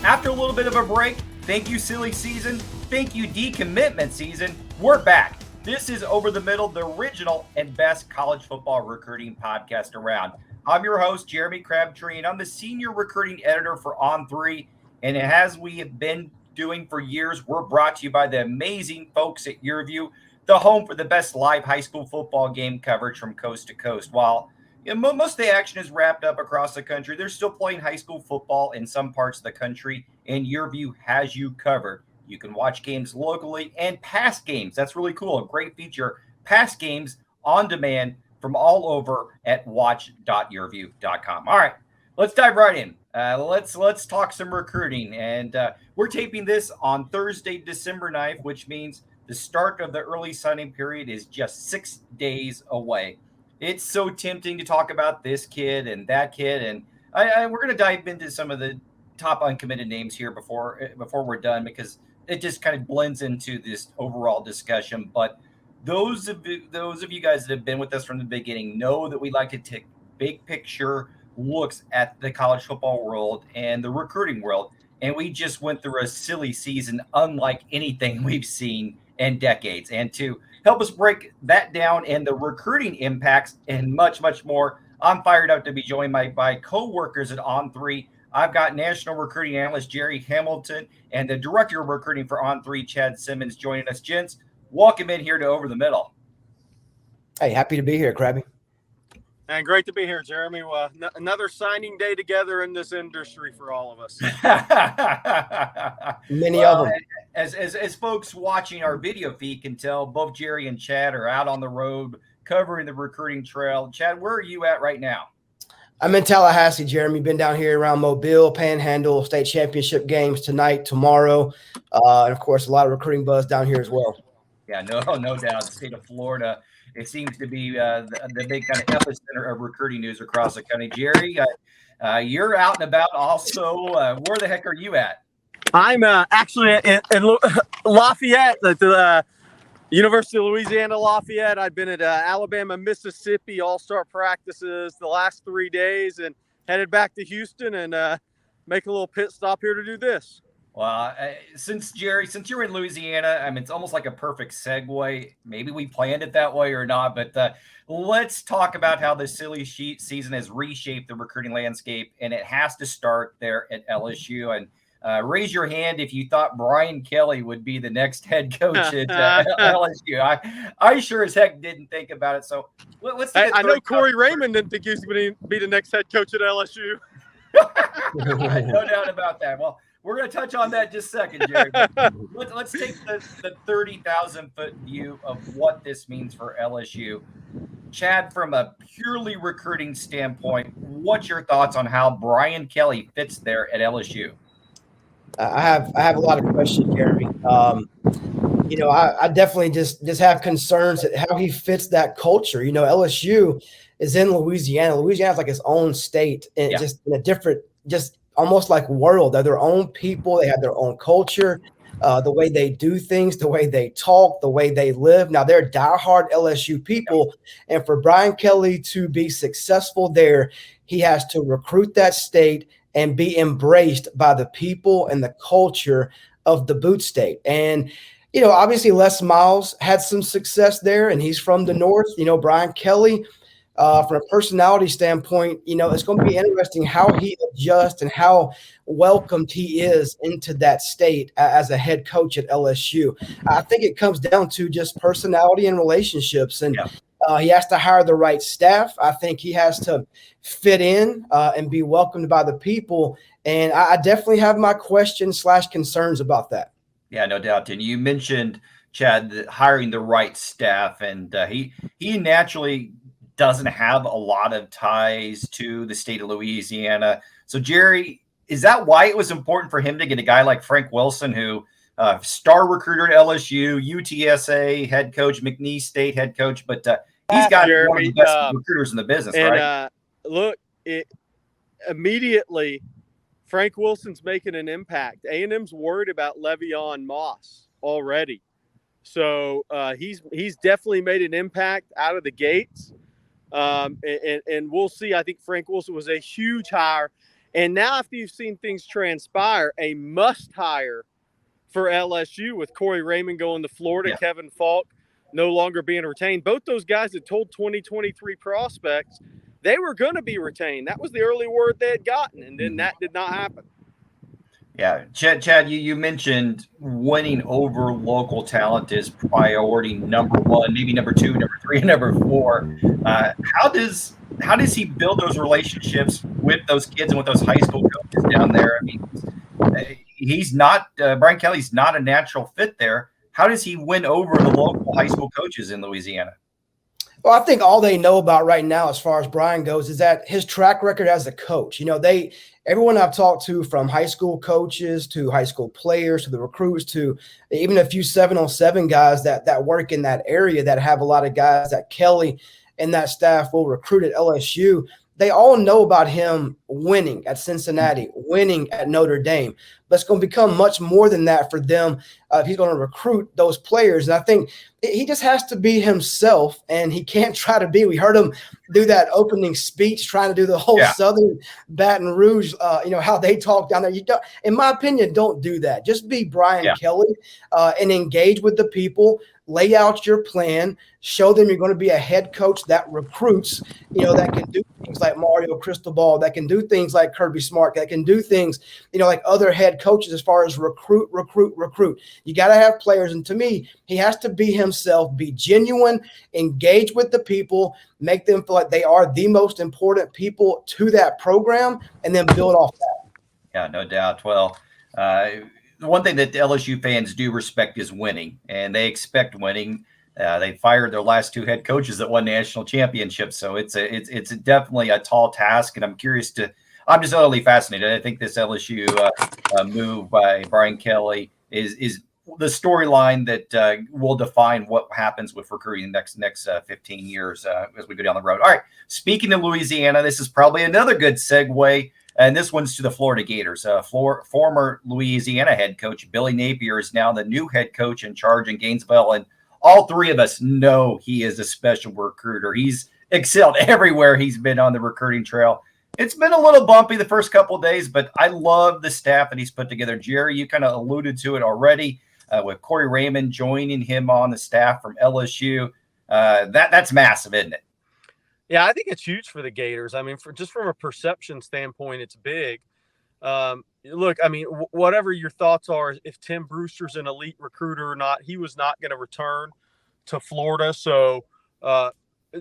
After a little bit of a break, thank you silly season, thank you decommitment season, we're back. This is Over the Middle, the original and best college football recruiting podcast around. I'm your host, Jeremy Crabtree, and I'm the senior recruiting editor for On3. And as we have been doing for years, we're brought to you by the amazing folks at YourView, the home for the best live high school football game coverage from coast to coast. While most of the action is wrapped up across the country, they're still playing high school football in some parts of the country, and YourView has you covered. You can watch games locally and past games. That's really cool. A great feature. Past games on demand from all over at watch.yourview.com. All right, let's dive right in. Let's talk some recruiting. And we're taping this on Thursday, December 9th, which means the start of the early signing period is just 6 days away. It's so tempting to talk about this kid and that kid. And we're going to dive into some of the top uncommitted names here before we're done, because it just kind of blends into this overall discussion. But those of you guys that have been with us from the beginning know that we like to take big picture looks at the college football world and the recruiting world. And we just went through a silly season unlike anything we've seen in decades. And to help us break that down and the recruiting impacts and much, much more, I'm fired up to be joined by co-workers at On3. I've got national recruiting analyst Jerry Hamilton and the director of recruiting for On3, Chad Simmons, joining us. Gents, welcome in here to Over the Middle. Hey, happy to be here, Krabby. And great to be here, Jeremy. Another signing day together in this industry for all of us. Many of them. As folks watching our video feed can tell, both Jerry and Chad are out on the road covering the recruiting trail. Chad, where are you at right now? I'm in Tallahassee, Jeremy. Been down here around Mobile, Panhandle, state championship games tonight, tomorrow. And, of course, a lot of recruiting buzz down here as well. Yeah, no doubt. The state of Florida, it seems to be the big kind of epicenter of recruiting news across the country. Jerry, you're out and about also. Where the heck are you at? I'm actually in Lafayette, at the University of Louisiana Lafayette. I've been at Alabama, Mississippi All-Star practices the last 3 days and headed back to Houston and make a little pit stop here to do this. Well, since you're in Louisiana, I mean, it's almost like a perfect segue. Maybe we planned it that way or not, but let's talk about how the silly season has reshaped the recruiting landscape, and it has to start there at LSU. And raise your hand if you thought Brian Kelly would be the next head coach at LSU. I sure as heck didn't think about it. So let's. I know Corey Raymond didn't think he was going to be the next head coach at LSU. No doubt about that. Well, we're going to touch on that in just a second, Jerry. Let's take the 30,000-foot view of what this means for LSU. Chad, from a purely recruiting standpoint, what's your thoughts on how Brian Kelly fits there at LSU? I have a lot of questions, Jeremy. I definitely just have concerns at how he fits that culture. LSU is in Louisiana. Louisiana is like its own state, and just in a different, just almost like world. They're their own people. They have their own culture, the way they do things, the way they talk, the way they live. Now, they're diehard LSU people, and for Brian Kelly to be successful there, he has to recruit that state and be embraced by the people and the culture of the boot state. And, obviously Les Miles had some success there, and he's from the North. Brian Kelly, from a personality standpoint, it's going to be interesting how he adjusts and how welcomed he is into that state as a head coach at LSU. I think it comes down to just personality and relationships, and he has to hire the right staff. I think he has to fit in and be welcomed by the people, and I definitely have my questions/concerns about that. Yeah, no doubt. And you mentioned, Chad, hiring the right staff, and he naturally doesn't have a lot of ties to the state of Louisiana. So, Jerry, is that why it was important for him to get a guy like Frank Wilson, who star recruiter at LSU, UTSA head coach, McNeese State head coach, but he's got one of the best recruiters in the business, right? Look, immediately, Frank Wilson's making an impact. A&M's worried about Le'Veon Moss already. So he's definitely made an impact out of the gates. And we'll see. I think Frank Wilson was a huge hire. And now after you've seen things transpire, a must-hire for LSU with Corey Raymond going to Florida, Kevin Falk no longer being retained. Both those guys that told 2023 prospects they were going to be retained. That was the early word they had gotten, and then that did not happen. Yeah, Chad, you mentioned winning over local talent is priority number one, maybe number two, number three, and number four. How does he build those relationships with those kids and with those high school coaches down there? I mean, he's not Brian Kelly's not a natural fit there. How does he win over the local high school coaches in Louisiana? Well, I think all they know about right now, as far as Brian goes, is that his track record as a coach. Everyone I've talked to, from high school coaches to high school players to the recruits to even a few 7-on-7 guys that work in that area, that have a lot of guys that Kelly and that staff will recruit at LSU. They all know about him winning at Cincinnati, winning at Notre Dame. But it's going to become much more than that for them if he's going to recruit those players. And I think he just has to be himself, and he can't try to be. We heard him do that opening speech, trying to do the whole Southern Baton Rouge, how they talk down there. You don't, in my opinion, don't do that. Just be Brian Kelly and engage with the people. Lay out your plan, show them you're going to be a head coach that recruits, that can do things like Mario Cristobal, that can do things like Kirby Smart, that can do things, like other head coaches as far as recruit. You got to have players. And to me, he has to be himself, be genuine, engage with the people, make them feel like they are the most important people to that program, and then build off that. Yeah, no doubt. Well, the one thing that the LSU fans do respect is winning, and they expect winning. They fired their last two head coaches that won national championships, so it's definitely a tall task. And I'm just utterly fascinated. I think this LSU move by Brian Kelly is the storyline that will define what happens with recruiting the next 15 years as we go down the road. All right, speaking of Louisiana, this is probably another good segue. And this one's to the Florida Gators. Former Louisiana head coach Billy Napier is now the new head coach in charge in Gainesville. And all three of us know he is a special recruiter. He's excelled everywhere he's been on the recruiting trail. It's been a little bumpy the first couple of days, but I love the staff that he's put together. Jerry, you kind of alluded to it already with Corey Raymond joining him on the staff from LSU. That's massive, isn't it? Yeah, I think it's huge for the Gators. I mean, just from a perception standpoint, it's big. Look, I mean, whatever your thoughts are, if Tim Brewster's an elite recruiter or not, he was not going to return to Florida. So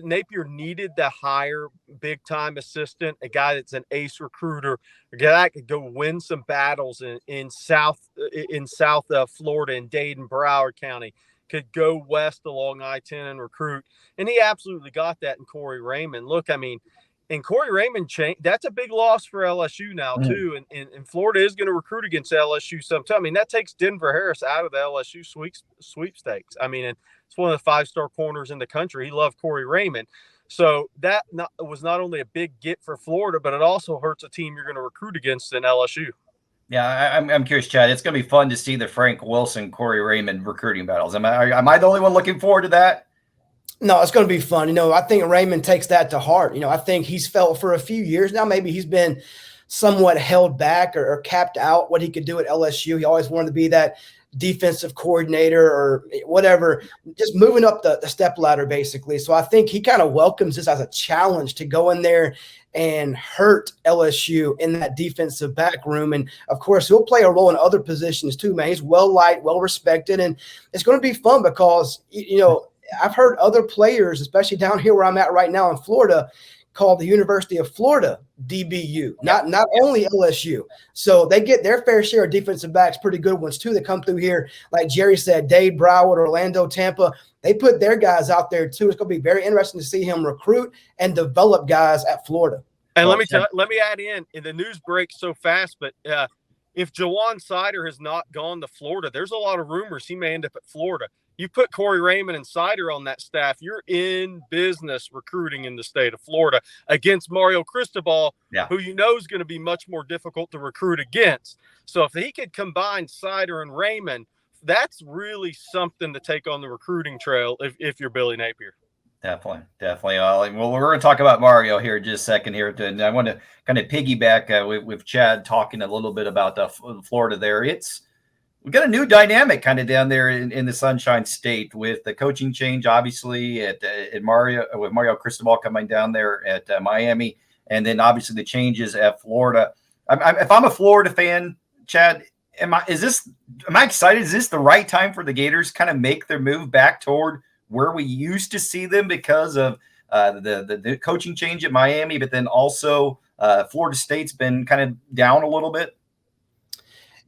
Napier needed to hire big-time assistant, a guy that's an ace recruiter, a guy that could go win some battles in South Florida, in Dade, Broward County, could go west along I-10 and recruit. And he absolutely got that in Corey Raymond. Look, I mean, and Corey Raymond, that's a big loss for LSU now, too. And Florida is going to recruit against LSU sometime. I mean, that takes Denver Harris out of the LSU sweepstakes. I mean, and it's one of the 5-star corners in the country. He loved Corey Raymond. So that was not only a big get for Florida, but it also hurts a team you're going to recruit against in LSU. Yeah, I'm curious, Chad. It's going to be fun to see the Frank Wilson, Corey Raymond recruiting battles. Am I the only one looking forward to that? No, it's going to be fun. I think Raymond takes that to heart. I think he's felt for a few years now, maybe he's been somewhat held back or capped out what he could do at LSU. He always wanted to be that defensive coordinator or whatever, just moving up the step ladder, basically. So I think he kind of welcomes this as a challenge to go in there and hurt LSU in that defensive back room. And, of course, he'll play a role in other positions too, man. He's well-liked, well-respected, and it's going to be fun because, I've heard other players, especially down here where I'm at right now in Florida, called the University of Florida DBU, not only LSU. So they get their fair share of defensive backs, pretty good ones too, that come through here. Like Jerry said, Dade, Broward, Orlando, Tampa, they put their guys out there too. It's going to be very interesting to see him recruit and develop guys at Florida. And let me add in the news breaks so fast, but if Jawan Sider has not gone to Florida, there's a lot of rumors he may end up at Florida. You put Corey Raymond and Sider on that staff, you're in business recruiting in the state of Florida against Mario Cristobal, who is going to be much more difficult to recruit against. So if he could combine Sider and Raymond, that's really something to take on the recruiting trail if you're Billy Napier. Definitely. Well, we're going to talk about Mario here in just a second here. And I want to kind of piggyback with Chad talking a little bit about Florida there. We've got a new dynamic kind of down there in the Sunshine State with the coaching change, obviously, with Mario Cristobal coming down there at Miami, and then obviously the changes at Florida. If I'm a Florida fan, Chad, am I excited? Is this the right time for the Gators kind of make their move back toward where we used to see them because of the coaching change at Miami, but then also Florida State's been kind of down a little bit?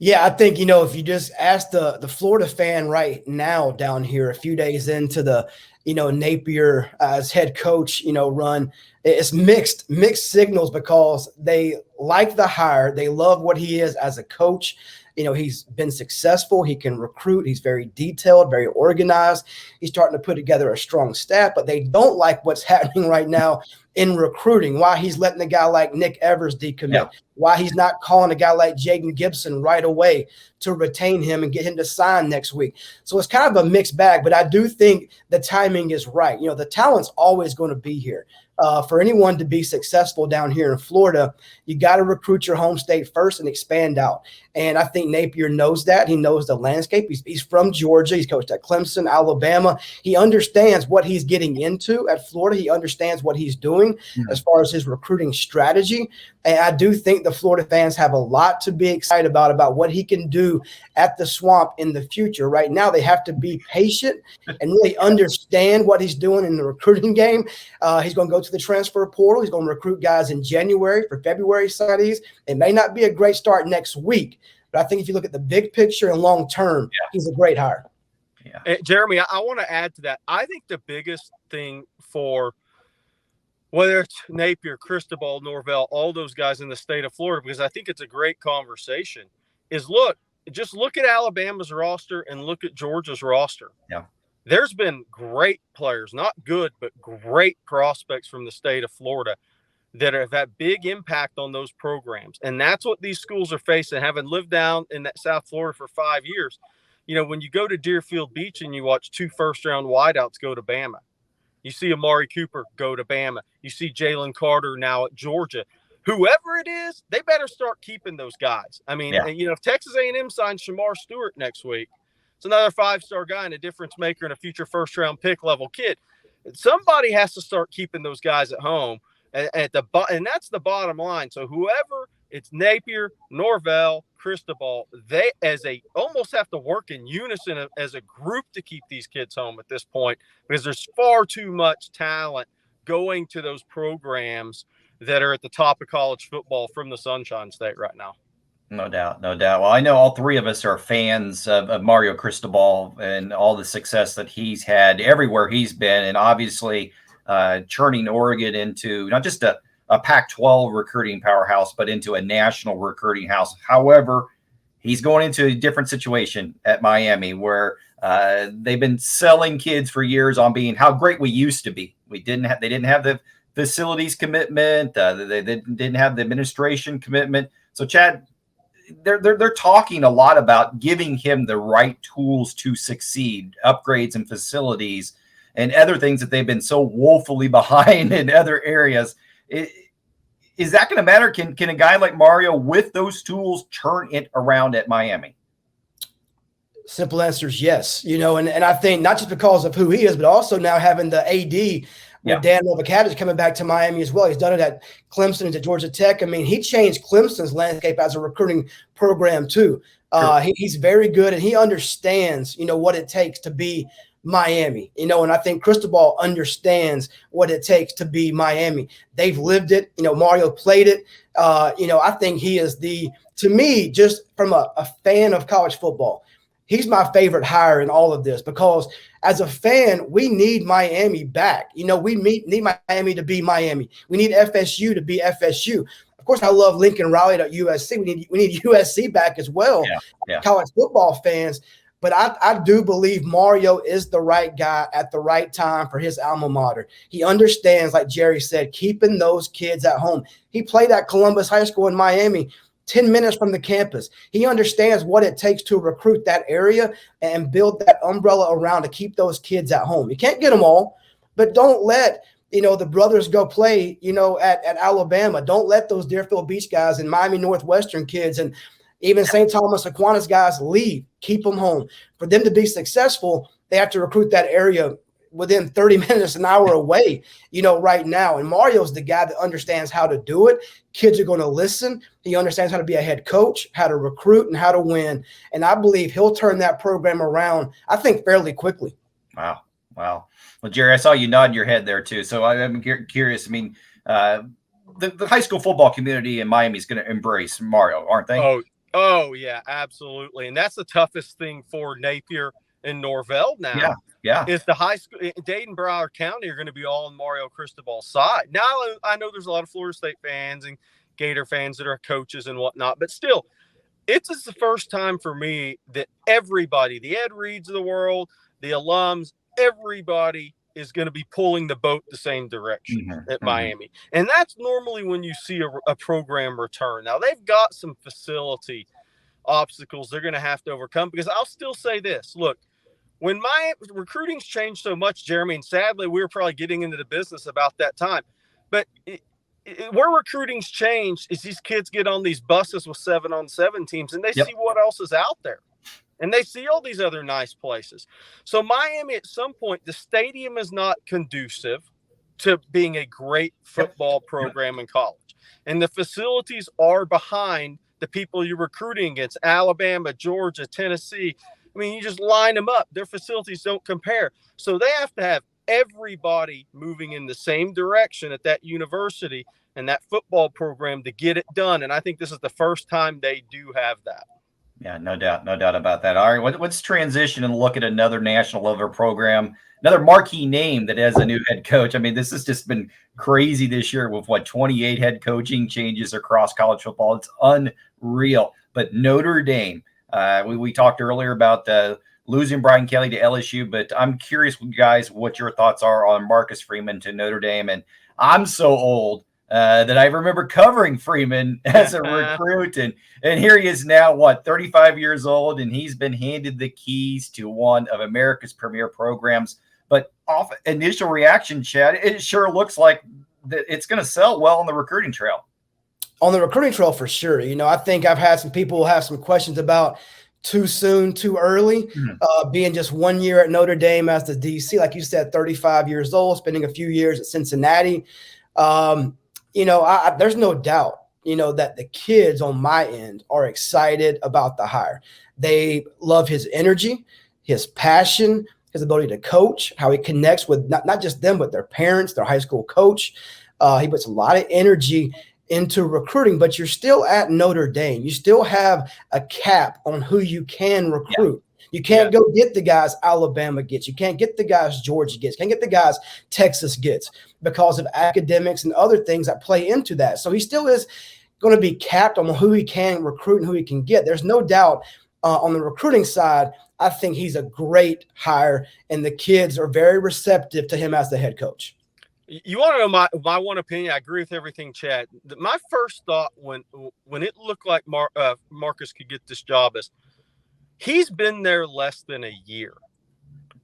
Yeah, I think, if you just ask the Florida fan right now down here, a few days into the, Napier as head coach, run, it's mixed signals because they like the hire. They love what he is as a coach. He's been successful. He can recruit. He's very detailed, very organized. He's starting to put together a strong staff, but they don't like what's happening right now in recruiting, why he's letting a guy like Nick Evers decommit, why he's not calling a guy like Jaden Gibson right away to retain him and get him to sign next week. So it's kind of a mixed bag, but I do think the timing is right. The talent's always going to be here. For anyone to be successful down here in Florida, you got to recruit your home state first and expand out. And I think Napier knows that. He knows the landscape. He's from Georgia. He's coached at Clemson, Alabama. He understands what he's getting into at Florida. He understands what he's doing as far as his recruiting strategy. And I do think the Florida fans have a lot to be excited about what he can do at the Swamp in the future. Right now, they have to be patient and really understand what he's doing in the recruiting game. He's going to go to the transfer portal. He's going to recruit guys in January for February signings. It may not be a great start next week, but I think if you look at the big picture and long term, he's a great hire. Yeah. Hey, Jeremy, I want to add to that. I think the biggest thing for whether it's Napier, Cristobal, Norvell, all those guys in the state of Florida, because I think it's a great conversation, is just look at Alabama's roster and look at Georgia's roster. Yeah. There's been great players, not good, but great prospects from the state of Florida that have had big impact on those programs. And that's what these schools are facing, having lived down in that South Florida for 5 years. When you go to Deerfield Beach and you watch 2 first-round wideouts go to Bama, you see Amari Cooper go to Bama, you see Jalen Carter now at Georgia. Whoever it is, they better start keeping those guys. I mean, if Texas A&M signs Shamar Stewart next week, it's another 5-star guy and a difference maker and a future first-round pick level kid. Somebody has to start keeping those guys at home, and that's the bottom line. So whoever, it's Napier, Norvell, Cristobal, they almost have to work in unison as a group to keep these kids home at this point, because there's far too much talent going to those programs that are at the top of college football from the Sunshine State right now. No doubt. Well, I know all three of us are fans of Mario Cristobal and all the success that he's had everywhere he's been, and obviously churning Oregon into not just a Pac-12 recruiting powerhouse, but into a national recruiting house. However, he's going into a different situation at Miami where they've been selling kids for years on being how great we used to be. They didn't have the facilities commitment. They didn't have the administration commitment. So, Chad, they're talking a lot about giving him the right tools to succeed, upgrades and facilities and other things that they've been so woefully behind in other areas. Is that going to matter? Can a guy like Mario with those tools turn it around at Miami? Simple answer is yes. And I think not just because of who he is, but also now having the AD with Dan Novacavage coming back to Miami as well. He's done it at Clemson and at Georgia Tech. I mean, he changed Clemson's landscape as a recruiting program too. Sure. He's very good, and he understands, what it takes to be Miami, and I think Cristobal understands what it takes to be Miami. They've lived it. Mario played it. I think he is to me, just from a fan of college football, he's my favorite hire in all of this, because as a fan, we need Miami back. We need Miami to be Miami. We need FSU to be FSU. Of course, I love Lincoln Riley at USC. We need USC back as well. College football fans. But I do believe Mario is the right guy at the right time for his alma mater. He understands, like Gerry said, keeping those kids at home. He played at Columbus High School in Miami, 10 minutes from the campus. He understands what it takes to recruit that area and build that umbrella around to keep those kids at home. You can't get them all, but don't let the brothers go play at Alabama. Don't let those Deerfield Beach guys and Miami Northwestern kids and even St. Thomas Aquinas guys leave. Keep them home. For them to be successful, they have to recruit that area within 30 minutes, an hour away, right now. And Mario's the guy that understands how to do it. Kids are going to listen. He understands how to be a head coach, how to recruit, and how to win. And I believe he'll turn that program around, I think, fairly quickly. Wow. Well, Jerry, I saw you nodding your head there too. So I'm curious. I mean, the high school football community in Miami is going to embrace Mario, aren't they? Oh yeah, absolutely. And that's the toughest thing for Napier and Norvell now. Yeah. Is the high school Dayton, Broward County are going to be all on Mario Cristobal's side. Now I know there's a lot of Florida State fans and Gator fans that are coaches and whatnot, but still, it's just the first time for me that everybody, the Ed Reeds of the world, the alums, everybody is going to be pulling the boat the same direction at Miami. And that's normally when you see a program return. Now, they've got some facility obstacles they're going to have to overcome, because I'll still say this. Look, when my recruiting's changed so much, Jeremy, and sadly, we were probably getting into the business about that time, but where recruiting's changed is these kids get on these buses with 7-on-7 teams and they see what else is out there. And they see all these other nice places. So Miami, at some point, the stadium is not conducive to being a great football program in college. And the facilities are behind the people you're recruiting against: Alabama, Georgia, Tennessee. I mean, you just line them up. Their facilities don't compare. So they have to have everybody moving in the same direction at that university and that football program to get it done. And I think this is the first time they do have that. Yeah, no doubt about that. All right, let's transition and look at another national level program, another marquee name that has a new head coach. I mean, this has just been crazy this year with 28 head coaching changes across college football. It's unreal. But Notre Dame, we talked earlier about losing Brian Kelly to LSU, but I'm curious, guys, what your thoughts are on Marcus Freeman to Notre Dame. And I'm so old that I remember covering Freeman as a recruit, and here he is now, 35 years old, and he's been handed the keys to one of America's premier programs. But off initial reaction, Chad, it sure looks like that it's going to sell well on the recruiting trail. On the recruiting trail, for sure. I think I've had some people have some questions about too soon, too early, being just 1 year at Notre Dame as the DC, like you said, 35 years old, spending a few years at Cincinnati. There's no doubt, that the kids on my end are excited about the hire. They love his energy, his passion, his ability to coach, how he connects with not just them, but their parents, their high school coach. He puts a lot of energy into recruiting, but you're still at Notre Dame. You still have a cap on who you can recruit. You can't go get the guys Alabama gets. You can't get the guys Georgia gets. Can't get the guys Texas gets because of academics and other things that play into that. So he still is going to be capped on who he can recruit and who he can get. There's no doubt on the recruiting side, I think he's a great hire, and the kids are very receptive to him as the head coach. You want to know my one opinion? I agree with everything, Chad. My first thought when it looked like Marcus could get this job is, he's been there less than a year.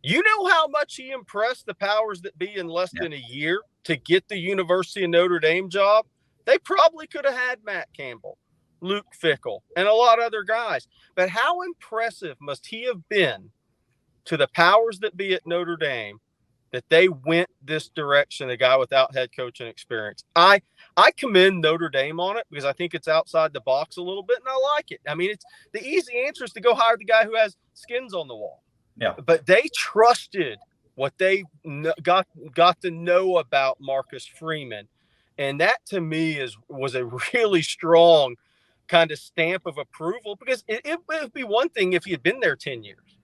You know how much he impressed the powers that be in less than a year to get the University of Notre Dame job? They probably could have had Matt Campbell, Luke Fickell, and a lot of other guys. But how impressive must he have been to the powers that be at Notre Dame that they went this direction, a guy without head coaching experience? I commend Notre Dame on it because I think it's outside the box a little bit, and I like it. I mean, it's the easy answer is to go hire the guy who has skins on the wall. Yeah. But they trusted what they got to know about Marcus Freeman, and that to me was a really strong kind of stamp of approval, because it would be one thing if he had been there 10 years.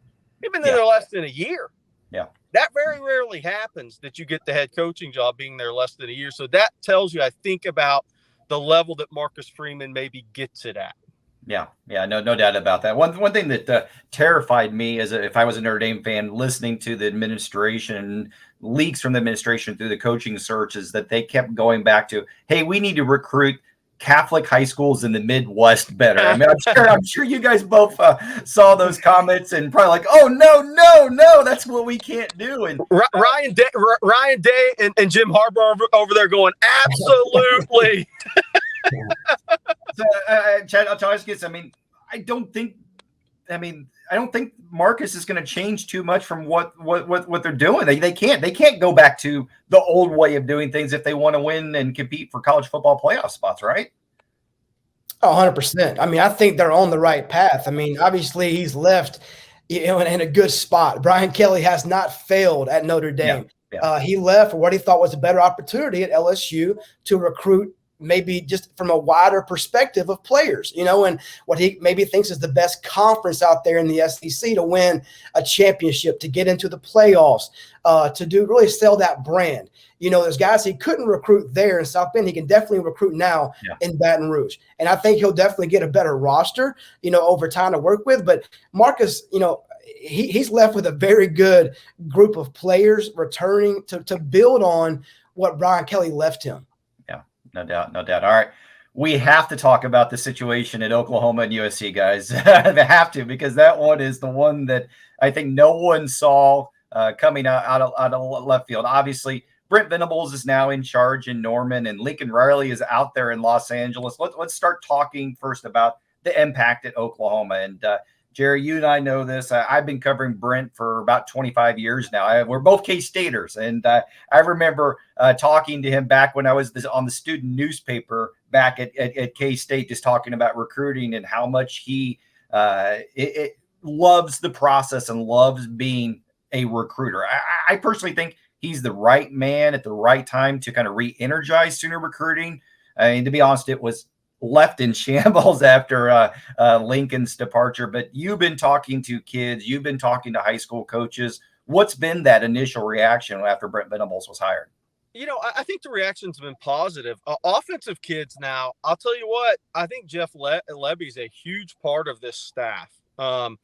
He'd been there less than a year. Yeah. That very rarely happens, that you get the head coaching job being there less than a year. So that tells you, I think, about the level that Marcus Freeman maybe gets it at. Yeah, no doubt about that. One thing that terrified me if I was a Notre Dame fan, listening to the administration, leaks from the administration through the coaching search, is that they kept going back to, hey, we need to recruit Catholic high schools in the Midwest better. I mean, I'm sure you guys both saw those comments and probably like, oh no, that's what we can't do. And Ryan Day and Jim Harbaugh over there going, absolutely. So, Chad, I'll tell you this. I mean, I don't think Marcus is going to change too much from what they're doing. They can't go back to the old way of doing things if they want to win and compete for college football playoff spots, right? 100%. I mean, I think they're on the right path. I mean, obviously he's left, in a good spot. Brian Kelly has not failed at Notre Dame. Yeah. He left for what he thought was a better opportunity at LSU to recruit maybe just from a wider perspective of players, and what he maybe thinks is the best conference out there in the SEC to win a championship, to get into the playoffs, to really sell that brand. There's guys he couldn't recruit there in South Bend. He can definitely recruit now in Baton Rouge. And I think he'll definitely get a better roster, over time to work with. But Marcus, he's left with a very good group of players returning to build on what Brian Kelly left him. No doubt. All right. We have to talk about the situation at Oklahoma and USC, guys. They have to, because that one is the one that I think no one saw coming out of left field. Obviously, Brent Venables is now in charge in Norman, and Lincoln Riley is out there in Los Angeles. Let's start talking first about the impact at Oklahoma. And Gerry, you and I know this. I've been covering Brent for about 25 years now. We're both K-Staters, and I remember talking to him back when I was on the student newspaper back at K-State, just talking about recruiting and how much he loves the process and loves being a recruiter. I personally think he's the right man at the right time to kind of re-energize Sooner recruiting. I mean, to be honest, it was left in shambles after Lincoln's departure. But you've been talking to kids, you've been talking to high school coaches. What's been that initial reaction after Brent Venables was hired? I think the reaction's been positive. Offensive kids now, I'll tell you what, I think Jeff Lebby's a huge part of this staff. I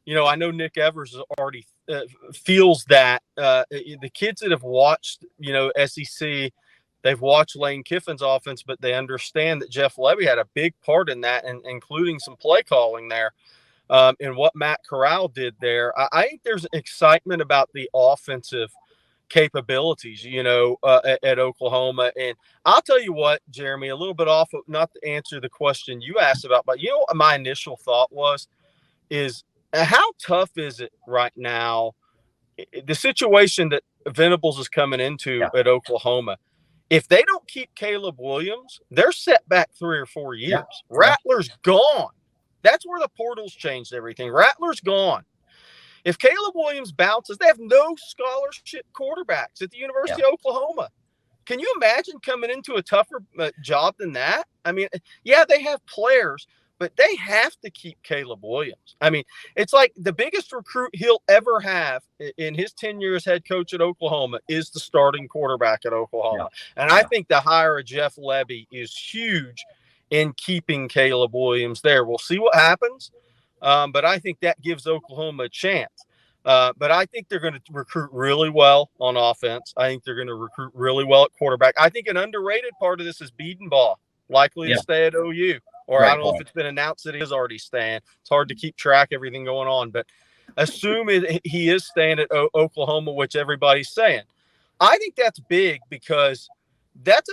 know Nick Evers already feels that. The kids that have watched, SEC, they've watched Lane Kiffin's offense, but they understand that Jeff Lebby had a big part in that, and including some play calling there, and what Matt Corral did there. I think there's excitement about the offensive capabilities, at Oklahoma. And I'll tell you what, Jeremy, a little bit off, not to answer the question you asked about, but what my initial thought is how tough is it right now, the situation that Venables is coming into at Oklahoma? If they don't keep Caleb Williams, they're set back 3 or 4 years. Yeah. Rattler's gone. That's where the portal's changed everything. Rattler's gone. If Caleb Williams bounces, they have no scholarship quarterbacks at the University of Oklahoma. Can you imagine coming into a tougher job than that? I mean, they have players, but they have to keep Caleb Williams. I mean, it's like the biggest recruit he'll ever have in his tenure as head coach at Oklahoma is the starting quarterback at Oklahoma. Yeah. And I think the hire of Jeff Lebby is huge in keeping Caleb Williams there. We'll see what happens, but I think that gives Oklahoma a chance. But I think they're going to recruit really well on offense. I think they're going to recruit really well at quarterback. I think an underrated part of this is Biedenbaugh, likely to stay at OU. Or I don't know if it's been announced that he is already staying. It's hard to keep track of everything going on. But assume he is staying at Oklahoma, which everybody's saying. I think that's big because that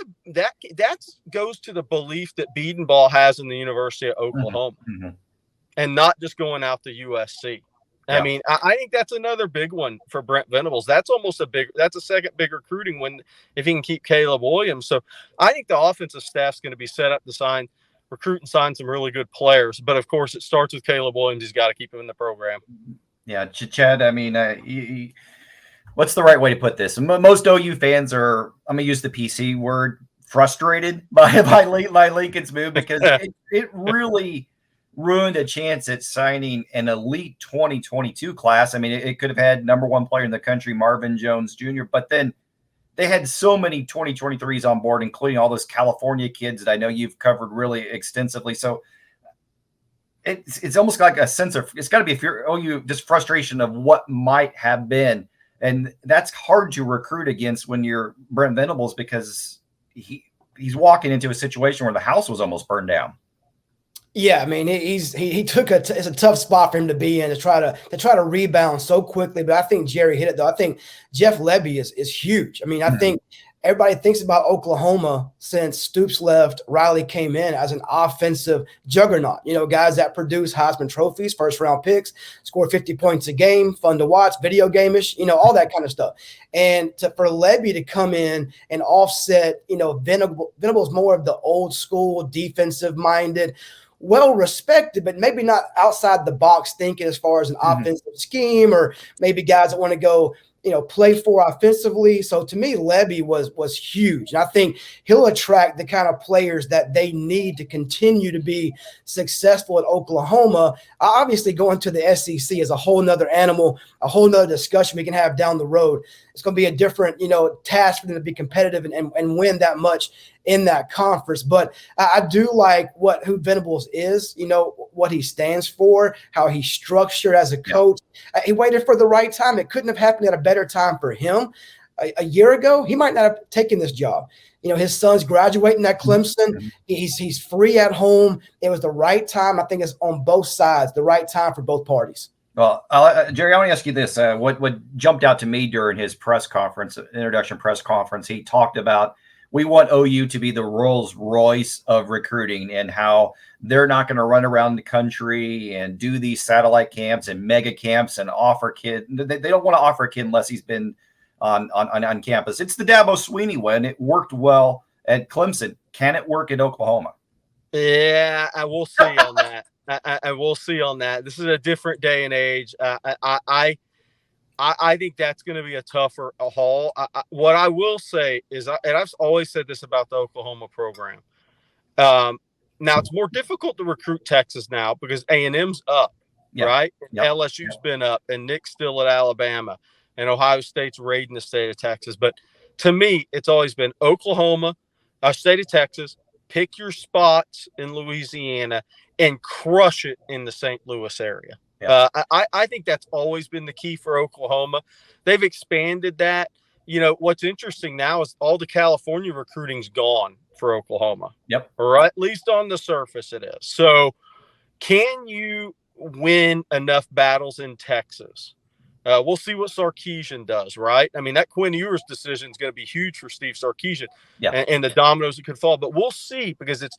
goes to the belief that Biedenbaugh has in the University of Oklahoma, and not just going out to USC. Yeah. I mean, I think that's another big one for Brent Venables. That's a second big recruiting one if he can keep Caleb Williams. So I think the offensive staff's going to be set up to recruit and sign some really good players. But of course, it starts with Caleb Williams. He's got to keep him in the program. Yeah, Chad, I mean, what's the right way to put this? Most OU fans are, I'm going to use the PC word, frustrated by Lincoln's move, because it really ruined a chance at signing an elite 2022 class. I mean, it could have had number one player in the country, Marvin Jones Jr., but then they had so many 2023s on board, including all those California kids that I know you've covered really extensively. So it's almost like a sense of, it's got to be just frustration of what might have been. And that's hard to recruit against when you're Brent Venables, because he's walking into a situation where the house was almost burned down. Yeah, I mean, he took it's a tough spot for him to be in to try to rebound so quickly. But I think Gerry hit it though. I think Jeff Lebby is huge. I mean, I think everybody thinks about Oklahoma since Stoops left, Riley came in as an offensive juggernaut. You know, guys that produce Heisman trophies, first round picks, score 50 points a game, fun to watch, video game-ish, you know, all that kind of stuff. And for Lebby to come in and offset, you know, Venable's more of the old school defensive minded, well respected, but maybe not outside the box thinking as far as an offensive scheme, or maybe guys that want to go, you know, play for offensively. So to me, Lebby was huge. And I think he'll attract the kind of players that they need to continue to be successful at Oklahoma. Obviously, going to the SEC is a whole nother animal, a whole nother discussion we can have down the road. It's going to be a different, you know, task for them to be competitive and win that much in that conference. But I do like who Venables is, you know, what he stands for, how he's structured as a coach. He waited for the right time. It couldn't have happened at a better time for him. A year ago, he might not have taken this job. You know, his son's graduating at Clemson. He's free at home. It was the right time. I think it's on both sides, the right time for both parties. Well, Gerry, I want to ask you this. What jumped out to me during his press conference, introduction press conference, he talked about, we want OU to be the Rolls Royce of recruiting, and how they're not going to run around the country and do these satellite camps and mega camps and offer kid. They don't want to offer a kid unless he's been on campus. It's the Dabo Swinney way, and it worked well at Clemson. Can it work at Oklahoma? Yeah, I will see on that. I will see on that. This is a different day and age. I think that's going to be a tougher haul. What I will say is, and I've always said this about the Oklahoma program. Now it's more difficult to recruit Texas now because A&M's up, right? LSU's been up, and Nick's still at Alabama, and Ohio State's raiding the state of Texas. But to me, it's always been Oklahoma, state of Texas. Pick your spots in Louisiana and crush it in the St. Louis area. I think that's always been the key for Oklahoma. They've expanded that. You know, what's interesting now is all the California recruiting's gone for Oklahoma. Or at least on the surface it is. So can you win enough battles in Texas? We'll see what Sarkisian does, right? I mean, that Quinn Ewers decision is going to be huge for Steve Sarkisian and the dominoes that could fall. But we'll see, because it's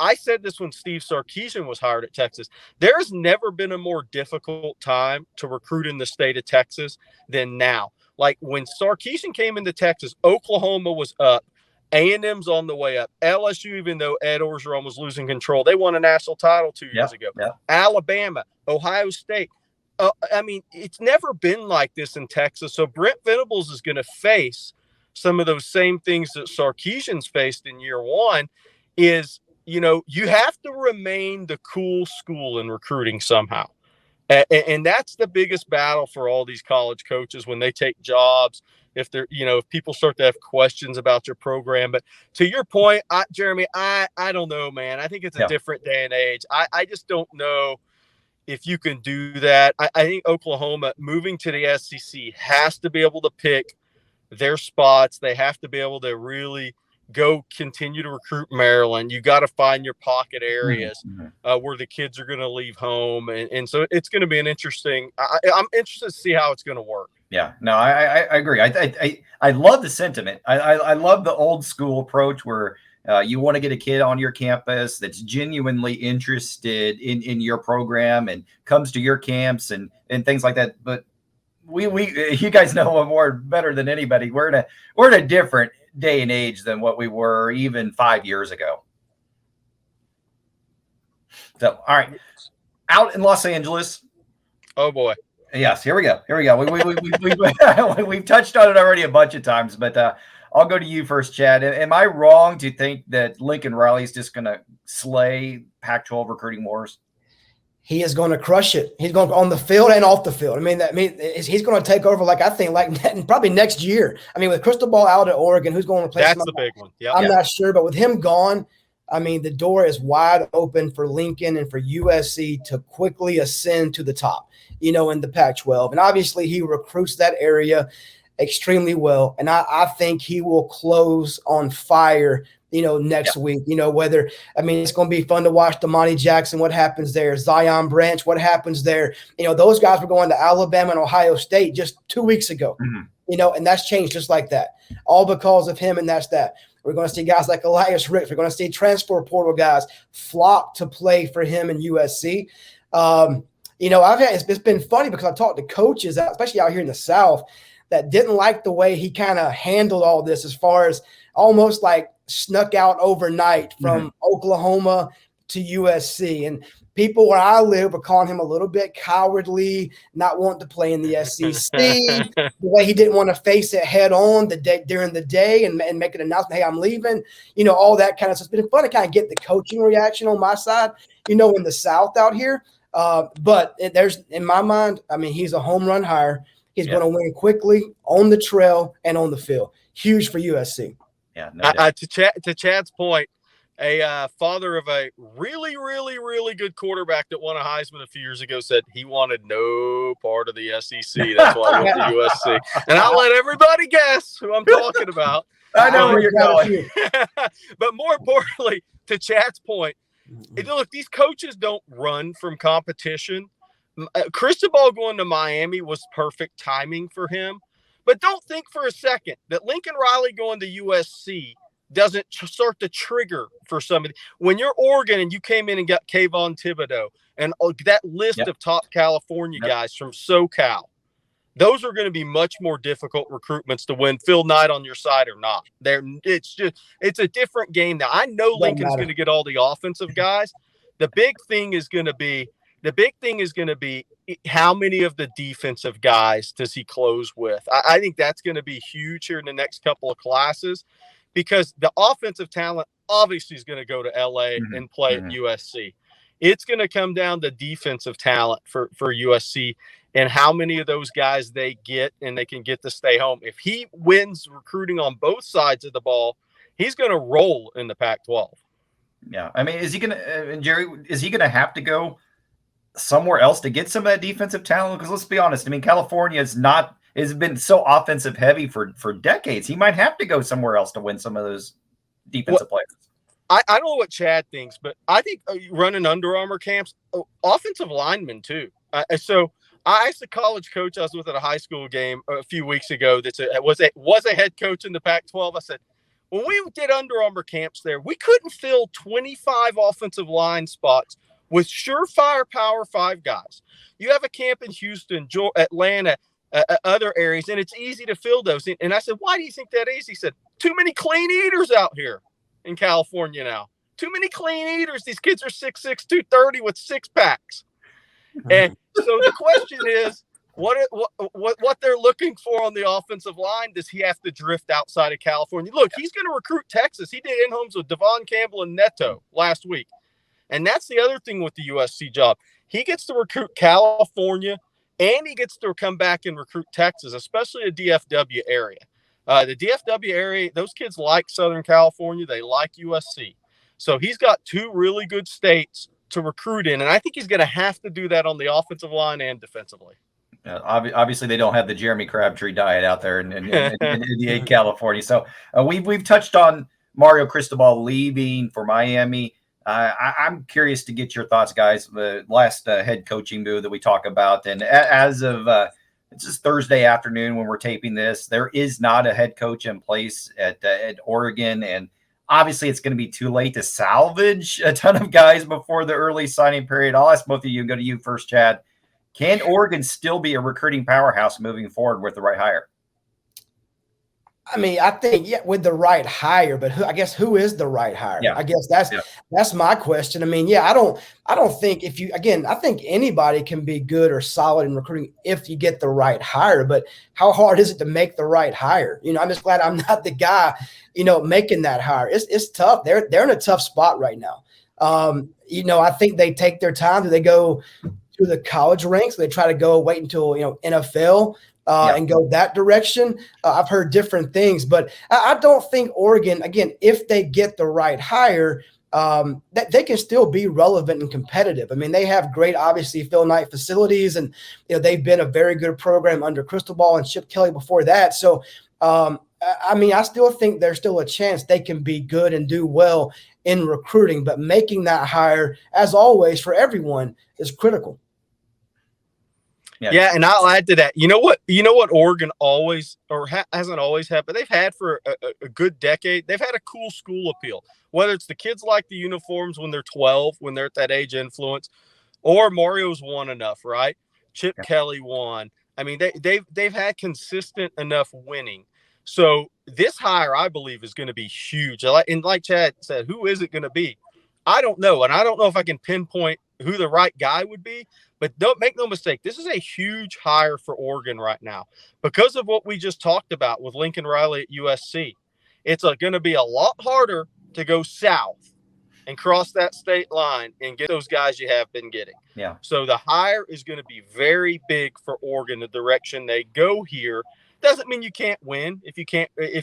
I said this when Steve Sarkisian was hired at Texas. There's never been a more difficult time to recruit in the state of Texas than now. Like when Sarkisian came into Texas, Oklahoma was up. A&M's on the way up. LSU, even though Ed Orgeron was losing control, they won a national title 2 years ago. Alabama, Ohio State. I mean, it's never been like this in Texas. So Brent Venables is going to face some of those same things that Sarkisian's faced in year one. Is, you know, you have to remain the cool school in recruiting somehow. And that's the biggest battle for all these college coaches when they take jobs. If they're, you know, if people start to have questions about your program. But to your point, Jeremy, I don't know, man. I think it's a different day and age. I just don't know if you can do that. I think Oklahoma moving to the SEC has to be able to pick their spots. They have to be able to really continue to recruit Maryland. You got to find your pocket areas where the kids are going to leave home. And so it's going to be an interesting, I'm interested to see how it's going to work. Yeah, no, I agree. I love the sentiment. I love the old school approach where you want to get a kid on your campus that's genuinely interested in your program and comes to your camps and things like that. But we you guys know better than anybody. We're in a different day and age than what we were even 5 years ago. So, all right, out in Los Angeles. Oh boy. Yes, here we go. We've touched on it already a bunch of times, but I'll go to you first, Chad. Am I wrong to think that Lincoln Riley is just going to slay Pac-12 recruiting wars? He is going to crush it. He's going on the field and off the field. I mean, he's going to take over. I think probably next year. I mean, with Crystal Ball out at Oregon, who's going to replace him? That's the big one. Yep. I'm not sure, but with him gone, I mean, the door is wide open for Lincoln and for USC to quickly ascend to the top, you know, in the Pac-12. And obviously he recruits that area. extremely well. And I think he will close on fire, next week, whether, it's going to be fun to watch Damani Jackson, what happens there, Zion Branch, what happens there. Those guys were going to Alabama and Ohio State just 2 weeks ago, and that's changed just like that, all because of him. And that's that. We're going to see guys like Elias Ricks. We're going to see transfer portal guys flock to play for him in USC. It's been funny because I talked to coaches, especially out here in the South, that didn't like the way he kind of handled all this, as far as almost like snuck out overnight from Oklahoma to USC. And people where I live were calling him a little bit cowardly, not wanting to play in the SEC, the way he didn't want to face it head on during the day and make an announcement, hey, I'm leaving, all that kind of stuff. It's been fun to kind of get the coaching reaction on my side, in the South out here. But there's, in my mind, he's a home run hire. He's going to win quickly on the trail and on the field. Huge for USC. Yeah. No to Chad's point, a father of a really, really, really good quarterback that won a Heisman a few years ago said he wanted no part of the SEC. That's why he went to USC. And I'll let everybody guess who I'm talking about. I know where you're going. But more importantly, to Chad's point, look, these coaches don't run from competition. Cristobal going to Miami was perfect timing for him. But don't think for a second that Lincoln Riley going to USC doesn't start to trigger for somebody. When you're Oregon and you came in and got Kayvon Thibodeau and that list of top California guys from SoCal, those are going to be much more difficult recruitments to win. Phil Knight on your side or not. It's a different game now. I know Lincoln's going to get all the offensive guys. The big thing is going to be how many of the defensive guys does he close with? I think that's going to be huge here in the next couple of classes, because the offensive talent obviously is going to go to LA and play at USC. It's going to come down to defensive talent for USC and how many of those guys they get and they can get to stay home. If he wins recruiting on both sides of the ball, he's going to roll in the Pac-12. Yeah. Is he going to, and Jerry, is he going to have to go somewhere else to get some of that defensive talent? Because let's be honest, California has been so offensive heavy for decades. He might have to go somewhere else to win some of those defensive players. I don't know what Chad thinks, but I think running Under Armour camps, offensive linemen too. So I asked a college coach I was with at a high school game a few weeks ago that was a head coach in the Pac-12. I said, when we did Under Armour camps there, we couldn't fill 25 offensive line spots with surefire Power 5 guys. You have a camp in Houston, Atlanta, other areas, and it's easy to fill those. And I said, why do you think that is? He said, too many clean eaters out here in California now. Too many clean eaters. These kids are 6'6", 230 with six packs. And so the question is, what they're looking for on the offensive line? Does he have to drift outside of California? Look, he's going to recruit Texas. He did in-homes with Devon Campbell and Neto last week. And that's the other thing with the USC job. He gets to recruit California, and he gets to come back and recruit Texas, especially the DFW area. The DFW area, those kids like Southern California. They like USC. So he's got two really good states to recruit in, and I think he's going to have to do that on the offensive line and defensively. Obviously, they don't have the Jeremy Crabtree diet out there in California. So we've touched on Mario Cristobal leaving for Miami. I'm curious to get your thoughts, guys. The last head coaching move that we talk about, and as of it's just Thursday afternoon when we're taping this, there is not a head coach in place at Oregon, and obviously it's going to be too late to salvage a ton of guys before the early signing period. I'll ask both of you. Go to you first, Chad. Can Oregon still be a recruiting powerhouse moving forward with the right hire? I think, with the right hire, but I guess who is the right hire? Yeah. I guess that's my question. I don't think I think anybody can be good or solid in recruiting if you get the right hire, but how hard is it to make the right hire? I'm just glad I'm not the guy, making that hire. It's tough. They're in a tough spot right now. I think they take their time. Do they go to the college ranks? They try to wait until, NFL and go that direction. I've heard different things, but I don't think Oregon, again, if they get the right hire, that they can still be relevant and competitive. I mean, they have great, obviously, Phil Knight facilities, and they've been a very good program under Cristobal and Chip Kelly before that. So, I mean, I still think there's still a chance they can be good and do well in recruiting, but making that hire, as always, for everyone is critical. Yeah, and I'll add to that. You know what Oregon always hasn't always had, but they've had for a good decade. They've had a cool school appeal. Whether it's the kids like the uniforms when they're 12, when they're at that age influence, or Mario's won enough, right? Chip Kelly won. I mean, they've had consistent enough winning. So this hire, I believe, is going to be huge. And like Chad said, who is it going to be? I don't know, and I don't know if I can pinpoint who the right guy would be. But don't make no mistake, this is a huge hire for Oregon right now because of what we just talked about with Lincoln Riley at USC. It's going to be a lot harder to go south and cross that state line and get those guys you have been getting. Yeah. So the hire is going to be very big for Oregon, the direction they go here. Doesn't mean you can't win if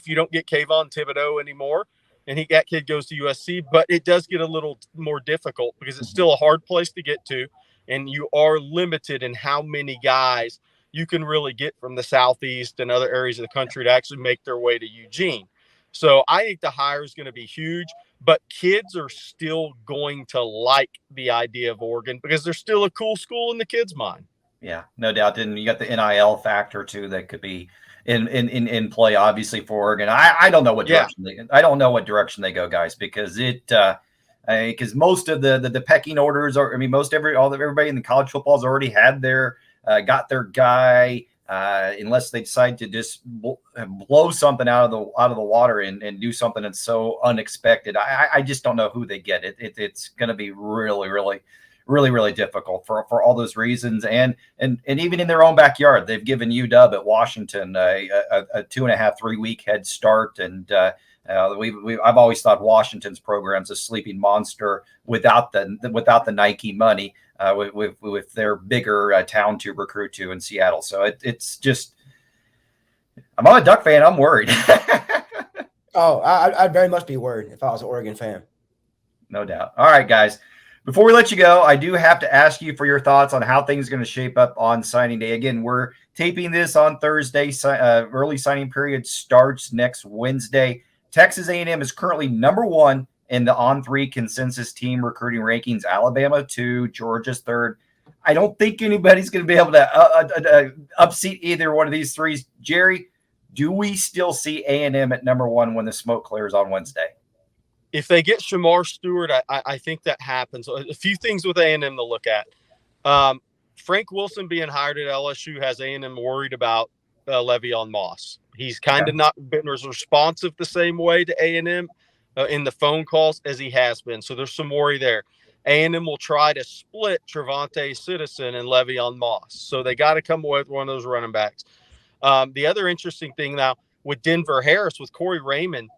you don't get Kayvon Thibodeau anymore and that kid goes to USC, but it does get a little more difficult because it's still a hard place to get to. And you are limited in how many guys you can really get from the Southeast and other areas of the country to actually make their way to Eugene. So I think the hire is going to be huge, but kids are still going to like the idea of Oregon because they're still a cool school in the kids' mind. Yeah, no doubt. Then you got the NIL factor too that could be in play, obviously, for Oregon. I don't know what direction I don't know what direction they go, guys, because because most of the pecking orders are, I mean, everybody in the college football has already had got their guy, unless they decide to just blow something out of the water and do something that's so unexpected. I just don't know who they get. It's going to be really, really, really, really difficult for all those reasons. And even in their own backyard, they've given UW at Washington a 2.5, 3 week head start. And I've always thought Washington's program's a sleeping monster without the Nike money, with their bigger town to recruit to in Seattle. So it's just, I'm a Duck fan. I'm worried. Oh, I'd very much be worried if I was an Oregon fan. No doubt. All right, guys. Before we let you go, I do have to ask you for your thoughts on how things are going to shape up on signing day. Again, we're taping this on Thursday. Early signing period starts next Wednesday. Texas A&M is currently number 1 in the On3 consensus team recruiting rankings. Alabama 2, Georgia's 3rd. I don't think anybody's going to be able to upseat either one of these three. Jerry, do we still see A&M at number 1 when the smoke clears on Wednesday? If they get Shamar Stewart, I think that happens. A few things with A&M to look at. Frank Wilson being hired at LSU has A&M worried about Le'Veon Moss. He's kind of not been as responsive the same way to A&M in the phone calls as he has been. So there's some worry there. A&M will try to split Trevante Citizen and Le'Veon Moss. So they got to come away with one of those running backs. The other interesting thing now with Denver Harris, with Corey Raymond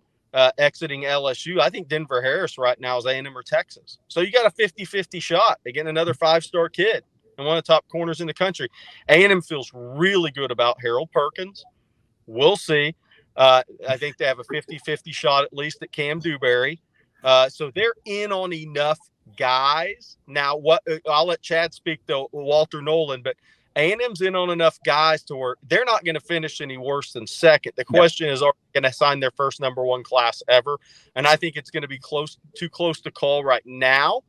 exiting LSU, I think Denver Harris right now is A&M or Texas. So you got a 50-50 shot at getting another 5-star kid and one of the top corners in the country. A&M feels really good about Harold Perkins. We'll see. I think they have a 50-50 shot at least at Cam Dewberry. So they're in on enough guys. Now, I'll let Chad speak to Walter Nolan, but A&M's in on enough guys to where they're not going to finish any worse than second. The question is, are they going to sign their first number 1 class ever? And I think it's going to be too close to call right now.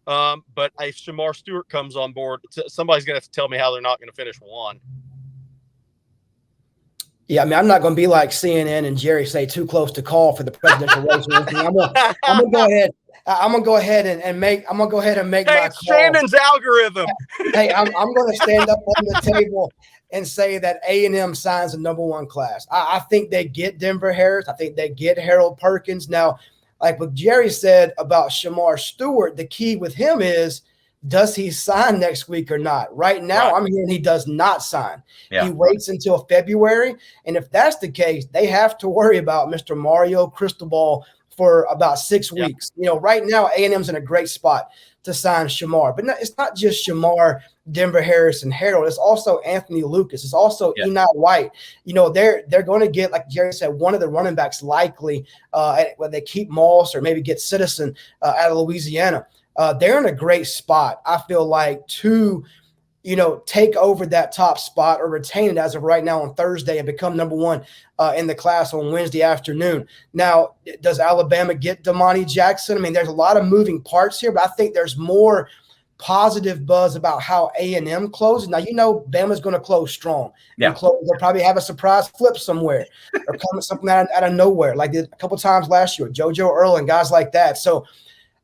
But if Shamar Stewart comes on board, somebody's going to have to tell me how they're not going to finish 1. Yeah, I mean, I'm not going to be like CNN and Gerry say too close to call for the presidential race. I'm gonna go ahead and make my call. Shannon's algorithm. Hey, I'm going to stand up on the table and say that A&M signs a number 1 class. I think they get Denver Harris. I think they get Harold Perkins. Now, like what Jerry said about Shamar Stewart, the key with him is, does he sign next week or not? Right now, I'm hearing he does not sign. Yeah. He waits until February. And if that's the case, they have to worry about Mr. Mario Cristobal for about 6 weeks. Right now A&M's in a great spot to sign Shamar, but it's not just Shamar, Denver Harris, and Harold. It's also Anthony Lucas. It's also Enoch White. They're going to get, like Jerry said, one of the running backs likely when they keep Moss or maybe get Citizen out of Louisiana. They're in a great spot, I feel like, to take over that top spot or retain it as of right now on Thursday and become number one in the class on Wednesday afternoon. Now, does Alabama get Damani Jackson? I mean, there's a lot of moving parts here, but I think there's more positive buzz about how A&M closes. Now, Bama's going to close strong. Yeah. They'll probably have a surprise flip somewhere or come something out of nowhere, like a couple times last year, JoJo Earl and guys like that. So,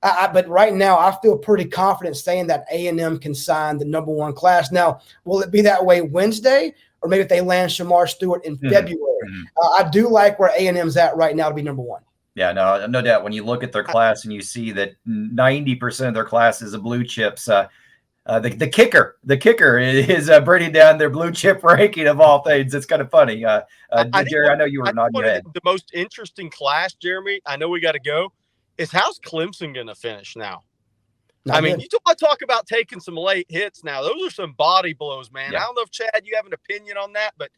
but right now, I feel pretty confident saying that A&M can sign the number one class. Now, will it be that way Wednesday, or maybe if they land Shamar Stewart in February? I do like where A&M's at right now to be number one. Yeah, no doubt. When you look at their class and you see that 90% of their class is a blue chips, the kicker is bringing down their blue chip ranking of all things. It's kind of funny. Jerry, I know you were nodding your head. The most interesting class, Jeremy, I know we got to go, is how's Clemson going to finish now? You talk about taking some late hits now. Those are some body blows, man. Yeah. I don't know if, Chad, you have an opinion on that, but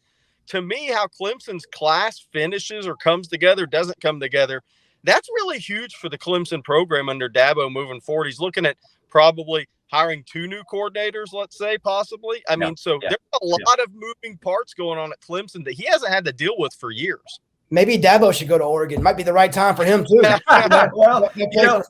to me, how Clemson's class finishes or comes together, doesn't come together, that's really huge for the Clemson program under Dabo moving forward. He's looking at probably hiring 2 new coordinators, let's say, possibly. There's a lot of moving parts going on at Clemson that he hasn't had to deal with for years. Maybe Dabo should go to Oregon. Might be the right time for him too.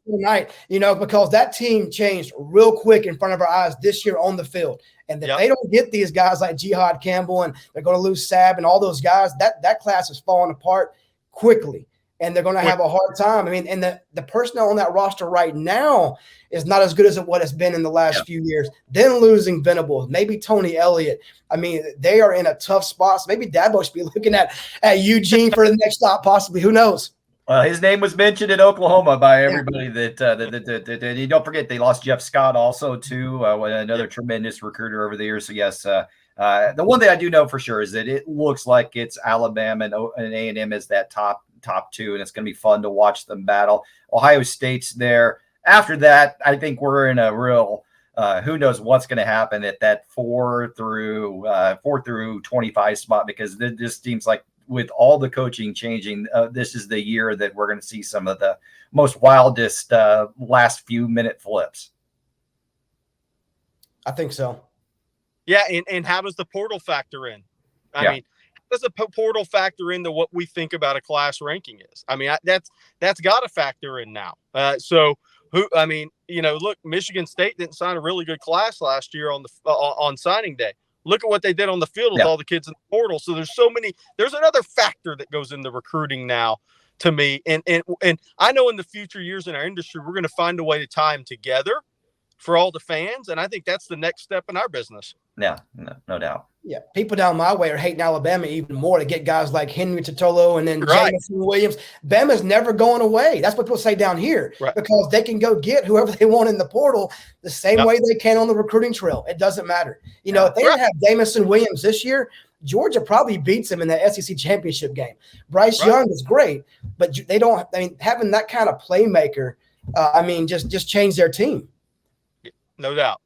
Tonight, because that team changed real quick in front of our eyes this year on the field. And if they don't get these guys like Jihad Campbell and they're going to lose Sab and all those guys, that class is falling apart quickly. And they're going to have a hard time. And the personnel on that roster right now is not as good as what it's been in the last few years. Then losing Venables, maybe Tony Elliott. They are in a tough spot. So maybe Dabo should be looking at Eugene for the next stop, possibly. Who knows? Well, his name was mentioned in Oklahoma by everybody. That you don't forget they lost Jeff Scott also too, another tremendous recruiter over the years. So yes, the one thing I do know for sure is that it looks like it's Alabama and A&M as that top 2, and it's going to be fun to watch them battle. Ohio State's there. After that, I think we're in a real who knows what's going to happen at that 4 through 25 spot, because this seems like with all the coaching changing, this is the year that we're going to see some of the most wildest last few minute flips. I think so. Yeah, and how does the portal factor in? I mean, does the portal factor into what we think about a class ranking is? That's got to factor in now. Look, Michigan State didn't sign a really good class last year on signing day. Look at what they did on the field with all the kids in the portal. So there's another factor that goes into recruiting now to me. And I know in the future years in our industry, we're going to find a way to tie them together for all the fans. And I think that's the next step in our business. Yeah, no doubt. Yeah, people down my way are hating Alabama even more to get guys like Henry Totolo and then Jameson Williams. Bama's never going away. That's what people say down here, because they can go get whoever they want in the portal the same way they can on the recruiting trail. It doesn't matter. If they didn't have Jameson Williams this year, Georgia probably beats him in the SEC championship game. Bryce Young is great, but they don't. Having that kind of playmaker, just change their team. No doubt.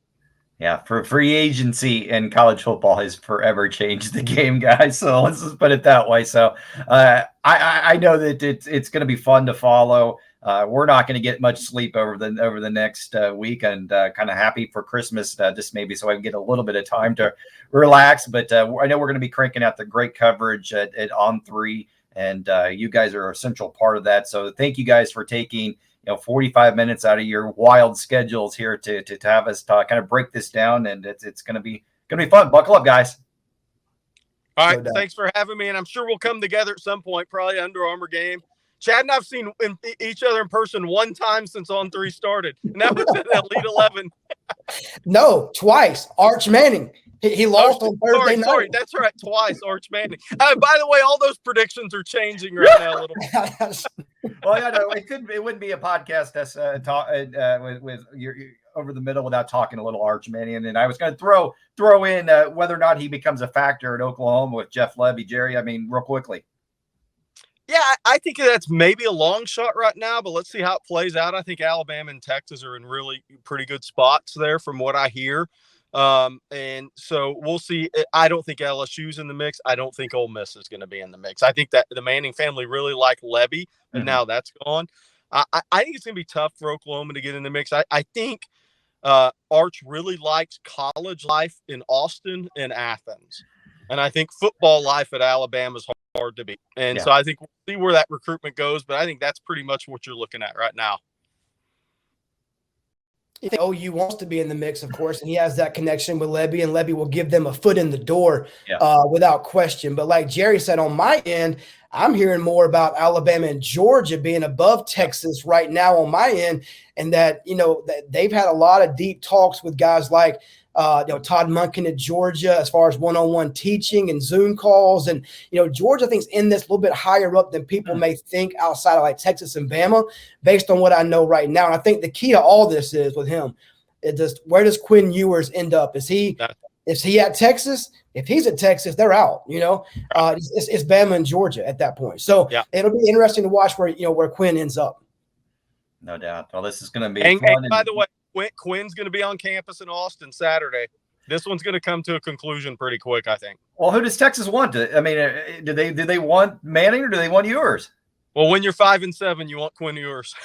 Yeah, for free agency in college football has forever changed the game, guys. So let's just put it that way. So I know that it's going to be fun to follow. We're not going to get much sleep over the next week, and kind of happy for Christmas, just maybe so I can get a little bit of time to relax. But I know we're going to be cranking out the great coverage at On3, and you guys are a central part of that. So thank you guys for taking 45 minutes out of your wild schedules here to have us kind of break this down, and it's going to be fun. Buckle up, guys. All right, thanks for having me, and I'm sure we'll come together at some point, probably Under Armour game. Chad and I've seen each other in person one time since On3 started, and that was at Elite 11. No, twice. Arch Manning. He lost on Thursday night. Sorry, that's right. Twice, Arch Manning. By the way, all those predictions are changing right now a little bit. Well, it wouldn't be a podcast with your over the middle without talking a little Arch Manning. And I was going to throw in whether or not he becomes a factor at Oklahoma with Jeff Levy. Jerry, real quickly. Yeah, I think that's maybe a long shot right now, but let's see how it plays out. I think Alabama and Texas are in really pretty good spots there from what I hear. And so we'll see. I don't think LSU's in the mix. I don't think Ole Miss is going to be in the mix. I think that the Manning family really liked Lebby, and now that's gone. I think it's going to be tough for Oklahoma to get in the mix. I think Arch really likes college life in Austin and Athens. And I think football life at Alabama is hard to beat. And so I think we'll see where that recruitment goes, but I think that's pretty much what you're looking at right now. OU wants to be in the mix, of course, and he has that connection with Lebby, and Lebby will give them a foot in the door without question. But like Jerry said, on my end, I'm hearing more about Alabama and Georgia being above Texas right now on my end, and that, that they've had a lot of deep talks with guys like Todd Monken at Georgia as far as one-on-one teaching and Zoom calls. And, Georgia, I think, is in this a little bit higher up than people may think outside of like Texas and Bama, based on what I know right now. And I think the key to all this is with him, where does Quinn Ewers end up? Is he at Texas? If he's at Texas, they're out, it's Bama and Georgia at that point. So it'll be interesting to watch where Quinn ends up. No doubt. Well, this is going to be fun. And by the way, Quinn's going to be on campus in Austin Saturday. This one's going to come to a conclusion pretty quick, I think. Well, who does Texas want? Do they want Manning or do they want Ewers? Well, when you're 5-7, you want Quinn Ewers.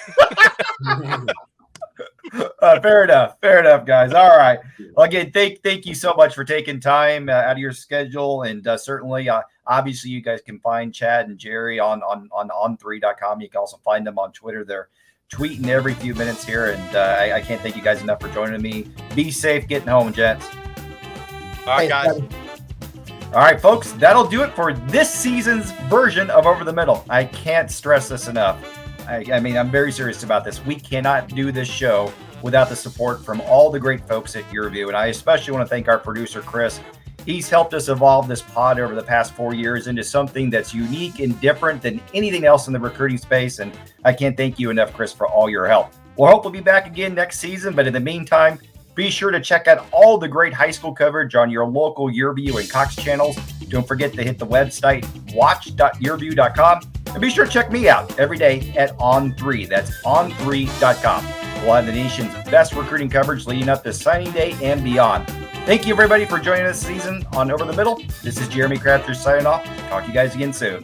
Fair enough, guys. All right. Well, again, thank you so much for taking time out of your schedule, and certainly, obviously, you guys can find Chad and Gerry on on3.com. You can also find them on Twitter. They're tweeting every few minutes here, and I can't thank you guys enough for joining me. Be safe getting home, gents. All right, guys. All right, folks, that'll do it for this season's version of Over the Middle. I can't stress this enough. I mean, I'm very serious about this. We cannot do this show without the support from all the great folks at YourView, and I especially want to thank our producer, Chris. He's helped us evolve this pod over the past 4 years into something that's unique and different than anything else in the recruiting space. And I can't thank you enough, Chris, for all your help. We'll hope we'll be back again next season. But in the meantime, be sure to check out all the great high school coverage on your local YourView and Cox channels. Don't forget to hit the website, watch.yourview.com. And be sure to check me out every day at On3. That's on3.com. We'll have the nation's best recruiting coverage leading up to signing day and beyond. Thank you, everybody, for joining us this season on Over the Middle. This is Jeremy Crabtree signing off. Talk to you guys again soon.